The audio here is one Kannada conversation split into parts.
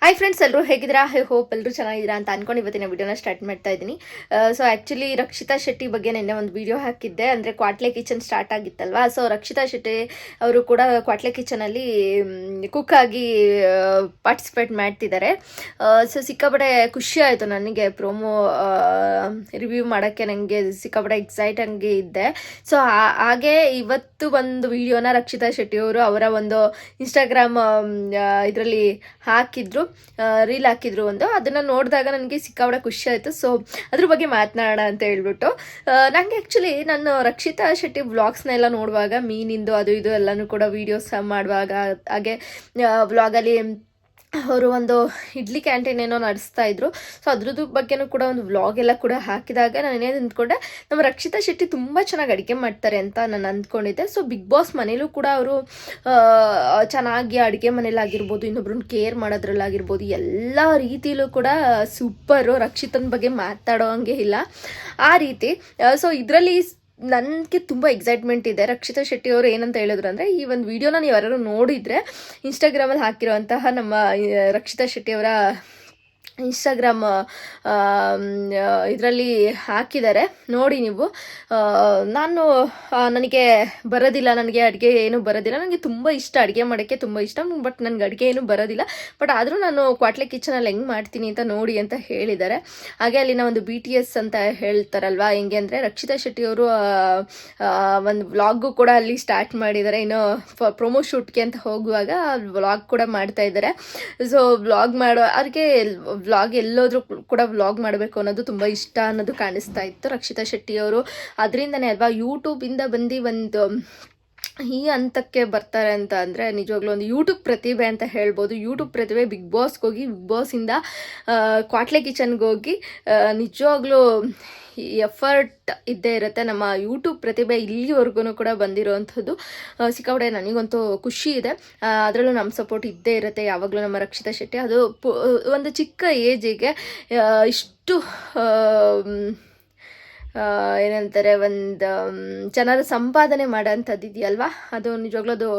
ಹಾಯ್ ಫ್ರೆಂಡ್ಸ್, ಎಲ್ಲರೂ ಹೇಗಿದ್ದೀರಾ? ಐ ಹೋಪ್ ಎಲ್ಲರೂ ಚೆನ್ನಾಗಿದ್ದೀರಾ ಅಂತ ಅನ್ಕೊಂಡು ಇವತ್ತಿನ ವಿಡಿಯೋನ ಸ್ಟಾರ್ಟ್ ಮಾಡ್ತಾ ಇದ್ದೀನಿ. ಸೊ ಆ್ಯಕ್ಚುಲಿ ರಕ್ಷಿತಾ ಶೆಟ್ಟಿ ಬಗ್ಗೆ ನಿನ್ನೆ ಒಂದು ವಿಡಿಯೋ ಹಾಕಿದ್ದೆ. ಅಂದರೆ ಕ್ವಾಟ್ಲೆ ಕಿಚನ್ ಸ್ಟಾರ್ಟ್ ಆಗಿತ್ತಲ್ವಾ. ಸೊ ರಕ್ಷಿತಾ ಶೆಟ್ಟಿ ಅವರು ಕೂಡ ಕ್ವಾಟ್ಲೆ ಕಿಚನಲ್ಲಿ ಕುಕ್ ಆಗಿ ಪಾರ್ಟಿಸಿಪೇಟ್ ಮಾಡ್ತಿದ್ದಾರೆ. ಸೊ ಸಿಕ್ಕಾಪಟ್ಟೆ ಖುಷಿ ಆಯಿತು ನನಗೆ. ಪ್ರೋಮೋ ರಿವ್ಯೂ ಮಾಡೋಕ್ಕೆ ನನಗೆ ಸಿಕ್ಕಾಪಟ್ಟೆ ಎಕ್ಸೈಟಂಗೆ ಇದ್ದೆ. ಸೊ ಹಾಗೆ ಇವತ್ತು ಒಂದು ವಿಡಿಯೋನ ರಕ್ಷಿತಾ ಶೆಟ್ಟಿ ಅವರು ಅವರ ಒಂದು ಇನ್ಸ್ಟಾಗ್ರಾಮ್ ಇದರಲ್ಲಿ ಹಾಕಿದ್ರು, ರೀಲ್ ಹಾಕಿದ್ರು ಒಂದು. ಅದನ್ನು ನೋಡಿದಾಗ ನನಗೆ ಸಿಕ್ಕಾಪಟ್ಟೆ ಖುಷಿ ಆಯಿತು. ಸೊ ಅದ್ರ ಬಗ್ಗೆ ಮಾತನಾಡೋಣ ಅಂತ ಹೇಳ್ಬಿಟ್ಟು ನನಗೆ ಆ್ಯಕ್ಚುಲಿ ನಾನು ರಕ್ಷಿತಾ ಶೆಟ್ಟಿ ವ್ಲಾಗ್ಸ್ನೆಲ್ಲ ನೋಡುವಾಗ ಮೀನಿಂದು ಅದು ಇದು ಎಲ್ಲನೂ ಕೂಡ ವೀಡಿಯೋಸ್ ಮಾಡುವಾಗ, ಹಾಗೆ ವ್ಲಾಗಲ್ಲಿ ಅವರು ಒಂದು ಇಡ್ಲಿ ಕ್ಯಾಂಟೀನ್ ಏನೋ ನಡೆಸ್ತಾ ಇದ್ರು. ಸೊ ಅದ್ರದ್ದು ಬಗ್ಗೆನೂ ಕೂಡ ಒಂದು ವ್ಲಾಗ್ ಎಲ್ಲ ಕೂಡ ಹಾಕಿದಾಗ ನಾನು ಏನೇನು ಅಂದ್ಕೊಂಡೆ, ನಮ್ಮ ರಕ್ಷಿತಾ ಶೆಟ್ಟಿ ತುಂಬ ಚೆನ್ನಾಗಿ ಅಡುಗೆ ಮಾಡ್ತಾರೆ ಅಂತ ನಾನು ಅಂದ್ಕೊಂಡಿದ್ದೆ. ಸೊ ಬಿಗ್ ಬಾಸ್ ಮನೇಲೂ ಕೂಡ ಅವರು ಚೆನ್ನಾಗಿ ಅಡುಗೆ ಮನೇಲಾಗಿರ್ಬೋದು, ಇನ್ನೊಬ್ರನ್ನ ಕೇರ್ ಮಾಡೋದ್ರಲ್ಲಾಗಿರ್ಬೋದು, ಎಲ್ಲ ರೀತಿಯಲ್ಲೂ ಕೂಡ ಸೂಪರು. ರಕ್ಷಿತನ ಬಗ್ಗೆ ಮಾತಾಡೋ ಹಂಗೆ ಇಲ್ಲ ಆ ರೀತಿ. ಸೊ ಇದರಲ್ಲಿ ನನಗೆ ತುಂಬ ಎಕ್ಸೈಟ್ಮೆಂಟ್ ಇದೆ. ರಕ್ಷಿತಾ ಶೆಟ್ಟಿ ಅವರು ಏನಂತ ಹೇಳಿದ್ರು ಅಂದರೆ, ಈ ಒಂದು ವಿಡಿಯೋನ ನೀವು ಯಾರು ನೋಡಿದರೆ ಇನ್ಸ್ಟಾಗ್ರಾಮಲ್ಲಿ ಹಾಕಿರೋಂತಹ ನಮ್ಮ ರಕ್ಷಿತಾ ಶೆಟ್ಟಿ ಅವರ ಇನ್ಸ್ಟಾಗ್ರಾಮ್ ಇದರಲ್ಲಿ ಹಾಕಿದ್ದಾರೆ ನೋಡಿ ನೀವು. ನಾನು ನನಗೆ ಬರೋದಿಲ್ಲ, ನನಗೆ ಅಡುಗೆ ಏನೂ ಬರೋದಿಲ್ಲ, ನನಗೆ ತುಂಬ ಇಷ್ಟ ಅಡುಗೆ ಮಾಡೋಕ್ಕೆ ತುಂಬ ಇಷ್ಟ, ಬಟ್ ನನಗೆ ಅಡುಗೆ ಏನೂ ಬರೋದಿಲ್ಲ, ಬಟ್ ಆದರೂ ನಾನು ಕ್ವಾಟ್ಲೆ ಕಿಚನಲ್ಲಿ ಹೆಂಗೆ ಮಾಡ್ತೀನಿ ಅಂತ ನೋಡಿ ಅಂತ ಹೇಳಿದ್ದಾರೆ. ಹಾಗೆ ಅಲ್ಲಿನ ಒಂದು BTS ಅಂತ ಹೇಳ್ತಾರಲ್ವ, ಹೆಂಗೆ ಅಂದರೆ ರಕ್ಷಿತಾ ಶೆಟ್ಟಿ ಅವರು ಒಂದು ವ್ಲಾಗು ಕೂಡ ಅಲ್ಲಿ ಸ್ಟಾರ್ಟ್ ಮಾಡಿದ್ದಾರೆ. ಇನ್ನು ಪ್ರೊಮೋ ಶೂಟ್ಗೆ ಅಂತ ಹೋಗುವಾಗ ವ್ಲಾಗ್ ಕೂಡ ಮಾಡ್ತಾ ಇದ್ದಾರೆ. ಸೊ ವ್ಲಾಗ್ ಮಾಡೋ ಅವ್ರಿಗೆ ವ್ಲಾಗ್ ಎಲ್ಲೋದ್ರೂ ಕೂಡ ವ್ಲಾಗ್ ಮಾಡಬೇಕು ಅನ್ನೋದು ತುಂಬ ಇಷ್ಟ ಅನ್ನೋದು ಕಾಣಿಸ್ತಾ ಇತ್ತು ರಕ್ಷಿತಾ ಶೆಟ್ಟಿ ಅವರು. ಅದರಿಂದನೇ ಅಲ್ವಾ ಯೂಟ್ಯೂಬಿಂದ ಬಂದು ಒಂದು ಈ ಹಂತಕ್ಕೆ ಬರ್ತಾರೆ ಅಂತ ಅಂದರೆ ನಿಜವಾಗ್ಲೂ ಒಂದು ಯೂಟ್ಯೂಬ್ ಪ್ರತಿಭೆ ಅಂತ ಹೇಳ್ಬೋದು. ಯೂಟ್ಯೂಬ್ ಪ್ರತಿಭೆ ಬಿಗ್ ಬಾಸ್ಗೆ ಹೋಗಿ, ಬಿಗ್ ಬಾಸಿಂದ ಕ್ವಾಟ್ಲೆ ಕಿಚನ್ಗೆ ಹೋಗಿ ನಿಜವಾಗ್ಲೂ ಎಫರ್ಟ್ ಇದ್ದೇ ಇರುತ್ತೆ. ನಮ್ಮ ಯೂಟ್ಯೂಬ್ ಪ್ರತಿಭೆ ಇಲ್ಲಿವರೆಗೂ ಕೂಡ ಬಂದಿರೋವಂಥದ್ದು ಸಿಕ್ಕಾಪಟ್ಟೆ ನನಗಂತೂ ಖುಷಿ ಇದೆ. ಅದರಲ್ಲೂ ನಮ್ಮ ಸಪೋರ್ಟ್ ಇದ್ದೇ ಇರುತ್ತೆ ಯಾವಾಗಲೂ ನಮ್ಮ ರಕ್ಷಿತಾ ಶೆಟ್ಟಿ. ಅದು ಒಂದು ಚಿಕ್ಕ ಏಜಿಗೆ ಇಷ್ಟು ಏನಂತಾರೆ, ಒಂದು ಜನರ ಸಂಪಾದನೆ ಮಾಡೋಂಥದ್ದು ಇದೆಯಲ್ವಾ, ಅದು ನಿಜವಾಗ್ಲೂ ಅದು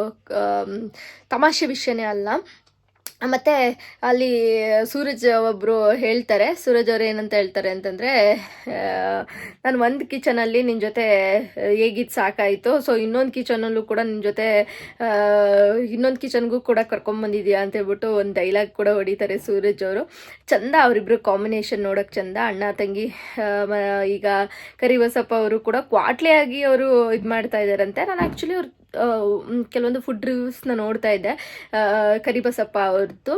ತಮಾಷೆ ವಿಷಯನೇ ಅಲ್ಲ. ಮತ್ತು ಅಲ್ಲಿ ಸೂರಜ್ ಒಬ್ಬರು ಹೇಳ್ತಾರೆ, ಸೂರಜ್ ಅವರು ಏನಂತ ಹೇಳ್ತಾರೆ ಅಂತಂದರೆ, ನಾನು ಒಂದು ಕಿಚನಲ್ಲಿ ನಿನ್ನ ಜೊತೆ ಹೇಗಿದ್ದು ಸಾಕಾಯಿತು, ಸೊ ಇನ್ನೊಂದು ಕಿಚನಲ್ಲೂ ಕೂಡ ನಿನ್ನ ಜೊತೆ ಇನ್ನೊಂದು ಕಿಚನ್ಗೂ ಕೂಡ ಕರ್ಕೊಂಬಂದಿದ್ಯಾ ಅಂತ ಹೇಳ್ಬಿಟ್ಟು ಒಂದು ಡೈಲಾಗ್ ಕೂಡ ಹೊಡಿತಾರೆ ಸೂರಜ್ ಅವರು. ಚಂದ ಅವರಿಬ್ಬರು ಕಾಂಬಿನೇಷನ್ ನೋಡೋಕ್ಕೆ ಚಂದ, ಅಣ್ಣ ತಂಗಿ. ಈಗ ಕರಿಬಸಪ್ಪ ಅವರು ಕೂಡ ಕ್ವಾಟ್ಲೆಯಾಗಿ ಅವರು ಇದು ಮಾಡ್ತಾ ಇದ್ದಾರಂತೆ. ನಾನು ಆ್ಯಕ್ಚುಲಿ ಅವ್ರು ಕೆಲವೊಂದು ಫುಡ್ ರಿವ್ಯೂಸ್ನ ನೋಡ್ತಾ ಇದ್ದೆ. ಕರಿಬಸಪ್ಪ ಅವ್ರದ್ದು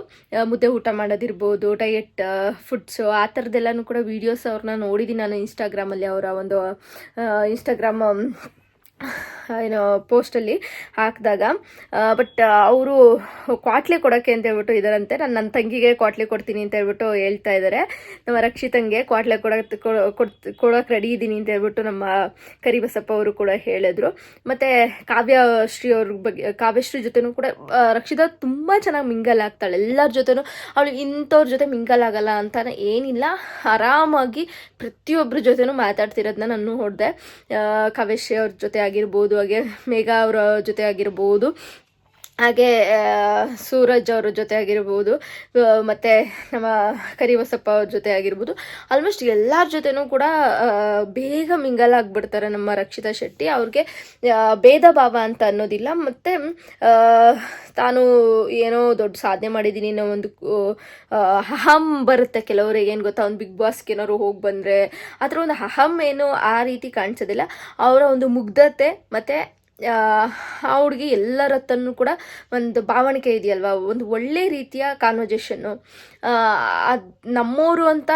ಮುದ್ದೆ ಊಟ ಮಾಡೋದಿರ್ಬೋದು, ಡಯಟ್ ಫುಡ್ಸು, ಆ ಥರದ್ದೆಲ್ಲನೂ ಕೂಡ ವೀಡಿಯೋಸ್ ಅವ್ರನ್ನ ನೋಡಿದ್ದೀನಿ ನಾನು ಇನ್ಸ್ಟಾಗ್ರಾಮಲ್ಲಿ. ಅವರ ಒಂದು ಇನ್ಸ್ಟಾಗ್ರಾಮ್ ಏನೋ ಪೋಸ್ಟಲ್ಲಿ ಹಾಕಿದಾಗ. ಬಟ್ ಅವರು ಕ್ವಾಟ್ಲೆ ಕೊಡೋಕ್ಕೆ ಅಂತ ಹೇಳ್ಬಿಟ್ಟು ಇದ್ದಾರಂತೆ. ನನ್ನ ತಂಗಿಗೆ ಕ್ವಾಟ್ಲೆ ಕೊಡ್ತೀನಿ ಅಂತ ಹೇಳ್ಬಿಟ್ಟು ಹೇಳ್ತಾ ಇದ್ದಾರೆ. ನಮ್ಮ ರಕ್ಷಿತಂಗೆ ಕ್ವಾಟ್ಲೆ ಕೊಡೋಕ್ಕೆ ರೆಡಿ ಇದ್ದೀನಿ ಅಂತ ಹೇಳ್ಬಿಟ್ಟು ನಮ್ಮ ಕರಿಬಸಪ್ಪ ಅವರು ಕೂಡ ಹೇಳಿದ್ರು. ಮತ್ತು ಕಾವ್ಯಶ್ರೀ ಅವ್ರ ಬಗ್ಗೆ, ಕಾವ್ಯಶ್ರೀ ಜೊತೆನೂ ಕೂಡ ರಕ್ಷಿತಾ ತುಂಬ ಚೆನ್ನಾಗಿ ಮಿಂಗಲ್ ಆಗ್ತಾಳೆ ಎಲ್ಲರ ಜೊತೆನೂ. ಅವಳು ಇಂಥವ್ರ ಜೊತೆ ಮಿಂಗಲ್ ಆಗಲ್ಲ ಅಂತಾನೆ ಏನಿಲ್ಲ, ಆರಾಮಾಗಿ ಪ್ರತಿಯೊಬ್ಬರ ಜೊತೆನೂ ಮಾತಾಡ್ತಿರೋದನ್ನ ನಾನು ನೋಡಿದೆ. ಕಾವ್ಯಶ್ರೀ ಅವ್ರ ಜೊತೆ ಆಗಿರ್ಬೋದು, ಹಾಗೆ ಮೇಘಾ ಅವರ ಜೊತೆ ಆಗಿರ್ಬೋದು, ಹಾಗೆ ಸೂರಜ್ ಅವ್ರ ಜೊತೆ ಆಗಿರ್ಬೋದು, ಮತ್ತು ನಮ್ಮ ಕರಿಬಸಪ್ಪ ಅವ್ರ ಜೊತೆ ಆಗಿರ್ಬೋದು, ಆಲ್ಮೋಸ್ಟ್ ಎಲ್ಲರ ಜೊತೆನೂ ಕೂಡ ಬೇಗ ಮಿಂಗಲ್ ಆಗಿಬಿಡ್ತಾರೆ ನಮ್ಮ ರಕ್ಷಿತಾ ಶೆಟ್ಟಿ. ಅವ್ರಿಗೆ ಭೇದ ಭಾವ ಅಂತ ಅನ್ನೋದಿಲ್ಲ. ಮತ್ತು ತಾನು ಏನೋ ದೊಡ್ಡ ಸಾಧನೆ ಮಾಡಿದ್ದೀನಿ ಅನ್ನೋ ಒಂದು ಅಹಂ ಬರುತ್ತೆ ಕೆಲವರಿಗೆ. ಏನು ಗೊತ್ತಾ, ಒಂದು ಬಿಗ್ ಬಾಸ್ಗೆ ಏನಾದ್ರು ಹೋಗಿ ಬಂದರೆ ಆ ಥರ ಒಂದು ಅಹಂ ಏನು ಆ ರೀತಿ ಕಾಣಿಸೋದಿಲ್ಲ. ಅವರ ಒಂದು ಮುಗ್ಧತೆ ಮತ್ತು ಆ ಹುಡುಗಿ ಎಲ್ಲರ ಹತ್ರನೂ ಕೂಡ ಒಂದು ಭಾವಣಿಕೆ ಇದೆಯಲ್ವ, ಒಂದು ಒಳ್ಳೆ ರೀತಿಯ ಕಾನ್ವರ್ಜೇಷನ್ನು. ಅದು ನಮ್ಮವರು ಅಂತ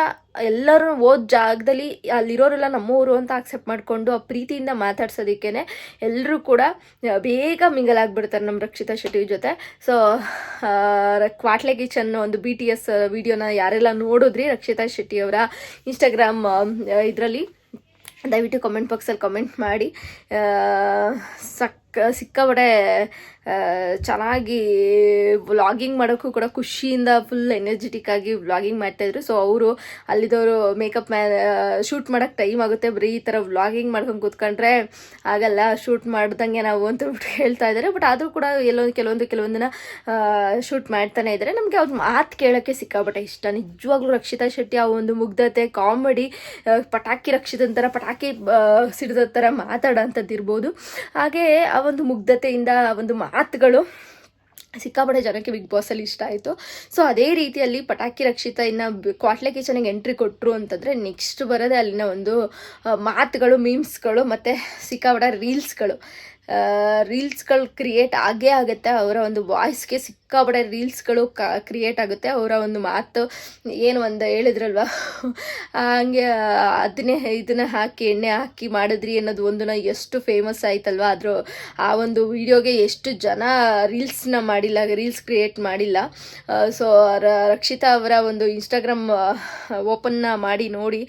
ಎಲ್ಲರೂ ಓದ್ ಜಾಗದಲ್ಲಿ ಅಲ್ಲಿರೋರೆಲ್ಲ ನಮ್ಮವರು ಅಂತ ಆಕ್ಸೆಪ್ಟ್ ಮಾಡಿಕೊಂಡು ಆ ಪ್ರೀತಿಯಿಂದ ಮಾತಾಡ್ಸೋದಕ್ಕೇ ಎಲ್ಲರೂ ಕೂಡ ಬೇಗ ಮಿಂಗಲ್ ಆಗಿಬಿಡ್ತಾರೆ ನಮ್ಮ ರಕ್ಷಿತಾ ಶೆಟ್ಟಿ ಜೊತೆ. ಸೊ ಕ್ವಾಟ್ಲೆ ಕಿಚನ್ ಒಂದು BTS ವಿಡಿಯೋನ ಯಾರೆಲ್ಲ ನೋಡಿದ್ರಿ ರಕ್ಷಿತಾ ಶೆಟ್ಟಿ ಅವರ ಇನ್ಸ್ಟಾಗ್ರಾಮ್ ಇದರಲ್ಲಿ, ದಯವಿಟ್ಟು ಕಾಮೆಂಟ್ ಬಾಕ್ಸಲ್ಲಿ ಕಾಮೆಂಟ್ ಮಾಡಿ. ಸಿಕ್ಕಾಪಟ್ಟೆ ಚೆನ್ನಾಗಿ ವ್ಲಾಗಿಂಗ್ ಮಾಡೋಕ್ಕೂ ಕೂಡ ಖುಷಿಯಿಂದ ಫುಲ್ ಎನರ್ಜೆಟಿಕ್ ಆಗಿ ವ್ಲಾಗಿಂಗ್ ಮಾಡ್ತಾಯಿದ್ರು. ಸೊ ಅವರು ಅಲ್ಲಿದ್ದವರು ಮೇಕಪ್ ಶೂಟ್ ಮಾಡೋಕ್ಕೆ ಟೈಮ್ ಆಗುತ್ತೆ, ಬರೀ ಈ ಥರ ವ್ಲಾಗಿಂಗ್ ಮಾಡ್ಕೊಂಡು ಕೂತ್ಕೊಂಡ್ರೆ ಆಗಲ್ಲ, ಶೂಟ್ ಮಾಡ್ದಂಗೆ ನಾವು ಅಂತ ಹೇಳ್ತಾ ಇದ್ದಾರೆ. ಬಟ್ ಆದರೂ ಕೂಡ ಕೆಲವೊಂದನ್ನ ಶೂಟ್ ಮಾಡ್ತಾನೆ ಇದ್ದಾರೆ. ನಮಗೆ ಅವ್ರ ಮಾತು ಕೇಳೋಕ್ಕೆ ಸಿಕ್ಕಾಪಟ್ಟೆ ಇಷ್ಟ. ನಿಜವಾಗ್ಲೂ ರಕ್ಷಿತಾ ಶೆಟ್ಟಿ ಆ ಒಂದು ಮುಗ್ಧತೆ, ಕಾಮಿಡಿ, ಪಟಾಕಿ ರಕ್ಷಿತಂತರ ಪಟಾಕಿ ಸಿಡಿದ ಥರ ಮಾತಾಡೋಂಥದ್ದು ಇರ್ಬೋದು. ಹಾಗೆ ಆ ಒಂದು ಮುಗ್ಧತೆಯಿಂದ ಆ ಒಂದು ಮಾತುಗಳು ಸಿಕ್ಕಾಪಟ್ಟೆ ಜನಕ್ಕೆ ಬಿಗ್ ಬಾಸಲ್ಲಿ ಇಷ್ಟ ಆಯಿತು. ಸೊ ಅದೇ ರೀತಿಯಲ್ಲಿ ಪಟಾಕಿ ರಕ್ಷಿತ ಇನ್ನು ಕ್ವಾಟ್ಲೆ ಕಿಚನಿಗೆ ಎಂಟ್ರಿ ಕೊಟ್ಟರು ಅಂತಂದರೆ ನೆಕ್ಸ್ಟ್ ಬರೋದೇ ಅಲ್ಲಿನ ಒಂದು ಮಾತುಗಳು, ಮೀಮ್ಸ್ಗಳು ಮತ್ತು ಸಿಕ್ಕಾಪಟ್ಟೆ ರೀಲ್ಸ್ಗಳು ಕ್ರಿಯೇಟ್ ಆಗೇ ಆಗುತ್ತೆ. ಅವರ ಒಂದು ವಾಯ್ಸ್ಗೆ ಸಿಕ್ಕಾಪಟ್ಟೆ ರೀಲ್ಸ್ಗಳು ಕ್ರಿಯೇಟ್ ಆಗುತ್ತೆ. ಅವರ ಒಂದು ಮಾತು ಏನು ಒಂದು ಹೇಳಿದ್ರಲ್ವ, ಹಂಗೆ ಇದನ್ನು ಹಾಕಿ ಎಣ್ಣೆ ಹಾಕಿ ಮಾಡಿದ್ರಿ ಅನ್ನೋದು ಒಂದನ್ನ ಎಷ್ಟು ಫೇಮಸ್ ಆಯ್ತಲ್ವ. ಆದರೂ ಆ ಒಂದು ವಿಡಿಯೋಗೆ ಎಷ್ಟು ಜನ ರೀಲ್ಸ್ ಕ್ರಿಯೇಟ್ ಮಾಡಿಲ್ಲ. ಸೊ ರಕ್ಷಿತಾ ಅವರ ಒಂದು ಇನ್ಸ್ಟಾಗ್ರಾಮ್ ಓಪನ್ನ ಮಾಡಿ ನೋಡಿ,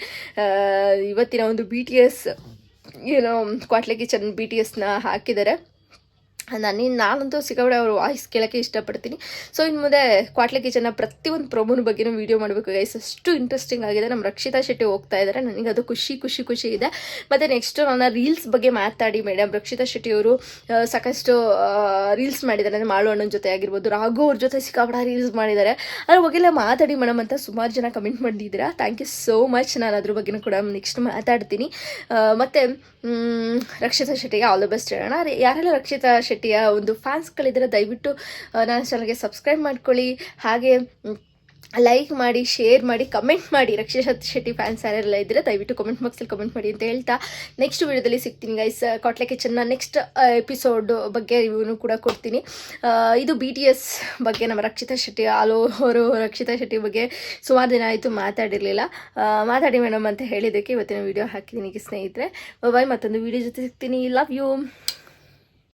ಇವತ್ತಿನ ಒಂದು BTS ಏನೋ ಕ್ವಾಟ್ಲೆ ಕಿಚನ್ BTSನ ಹಾಕಿದ್ದಾರೆ. ನಾನಂತೂ ಸಿಕ್ಕಾಪಟ್ಟೆ ಅವ್ರ ವಾಯ್ಸ್ ಕೇಳೋಕ್ಕೆ ಇಷ್ಟಪಡ್ತೀನಿ. ಸೊ ಇನ್ನು ಮುಂದೆ ಕ್ವಾಟ್ಲೆ ಕಿಚನ್ನ ಪ್ರತಿಯೊಂದು ಪ್ರೊಮೋನ ಬಗ್ಗೆನೂ ವೀಡಿಯೋ ಮಾಡಬೇಕು ಗೈಸ್. ಅಷ್ಟು ಇಂಟ್ರೆಸ್ಟಿಂಗ್ ಆಗಿದೆ. ನಮ್ಮ ರಕ್ಷಿತಾ ಶೆಟ್ಟಿ ಹೋಗ್ತಾ ಇದ್ದಾರೆ, ನನಗೆ ಅದು ಖುಷಿ ಇದೆ. ಮತ್ತು ನೆಕ್ಸ್ಟ್ ನನ್ನ ರೀಲ್ಸ್ ಬಗ್ಗೆ ಮಾತಾಡಿ ಮೇಡಮ್. ರಕ್ಷಿತಾ ಶೆಟ್ಟಿ ಅವರು ಸಾಕಷ್ಟು ರೀಲ್ಸ್ ಮಾಡಿದ್ದಾರೆ, ಅಂದರೆ ಮಾಳು ಅಣ್ಣನ ಜೊತೆ ಆಗಿರ್ಬೋದು, ರಾಘು ಅವ್ರ ಜೊತೆ ಸಿಕ್ಕಾಪಟ್ಟೆ ರೀಲ್ಸ್ ಮಾಡಿದ್ದಾರೆ. ಅದ್ರ ಬಗ್ಗೆಲ್ಲ ಮಾತಾಡಿ ಮೇಡಮ್ ಅಂತ ಸುಮಾರು ಜನ ಕಮೆಂಟ್ ಮಾಡಿದ್ದೀರಾ. Thank you so much. ನಾನು ಅದ್ರ ಬಗ್ಗೆನೂ ಕೂಡ ನೆಕ್ಸ್ಟ್ ಮಾತಾಡ್ತೀನಿ. ಮತ್ತು ರಕ್ಷಿತಾ ಶೆಟ್ಟಿಗೆ ಆಲ್ ದ ಬೆಸ್ಟ್ ಹೇಳೋಣ. ಯಾರೆಲ್ಲ ರಕ್ಷಿತಾ ಶೆಟ್ಟಿಯ ಒಂದು ಫ್ಯಾನ್ಸ್ಗಳಿದ್ರೆ ದಯವಿಟ್ಟು ನನ್ನ ಚಾನಲ್ಗೆ ಸಬ್ಸ್ಕ್ರೈಬ್ ಮಾಡ್ಕೊಳ್ಳಿ, ಹಾಗೆ ಲೈಕ್ ಮಾಡಿ, ಶೇರ್ ಮಾಡಿ, ಕಮೆಂಟ್ ಮಾಡಿ. ರಕ್ಷಿತಾ ಶೆಟ್ಟಿ ಫ್ಯಾನ್ಸ್ ಯಾರೆಲ್ಲ ಇದ್ದರೆ ದಯವಿಟ್ಟು ಕಮೆಂಟ್ ಬಾಕ್ಸಲ್ಲಿ ಕಮೆಂಟ್ ಮಾಡಿ ಅಂತ ಹೇಳ್ತಾ ನೆಕ್ಸ್ಟ್ ವಿಡಿಯೋದಲ್ಲಿ ಸಿಗ್ತೀನಿ ಗೈಸ್. ಕ್ವಾಟ್ಲೆ ಕಿಚನ್ನ ನೆಕ್ಸ್ಟ್ ಎಪಿಸೋಡ್ ಬಗ್ಗೆ ರಿವ್ಯೂನು ಕೂಡ ಕೊಡ್ತೀನಿ. ಇದು BTS ಬಗ್ಗೆ ನಮ್ಮ ರಕ್ಷಿತಾ ಶೆಟ್ಟಿ ಅವರು ರಕ್ಷಿತಾ ಶೆಟ್ಟಿ ಬಗ್ಗೆ ಸುಮಾರು ದಿನ ಆಯಿತು ಮಾತಾಡಿರಲಿಲ್ಲ. ಮಾತಾಡಿ ಮೇಡಮ್ ಅಂತ ಹೇಳಿದ್ದಕ್ಕೆ ಇವತ್ತಿನ ವಿಡಿಯೋ ಹಾಕಿದ್ದೀನಿ ಸ್ನೇಹಿತರೆ. ಬಾಯ್, ಮತ್ತೊಂದು ವಿಡಿಯೋ ಜೊತೆ ಸಿಗ್ತೀನಿ. Love you.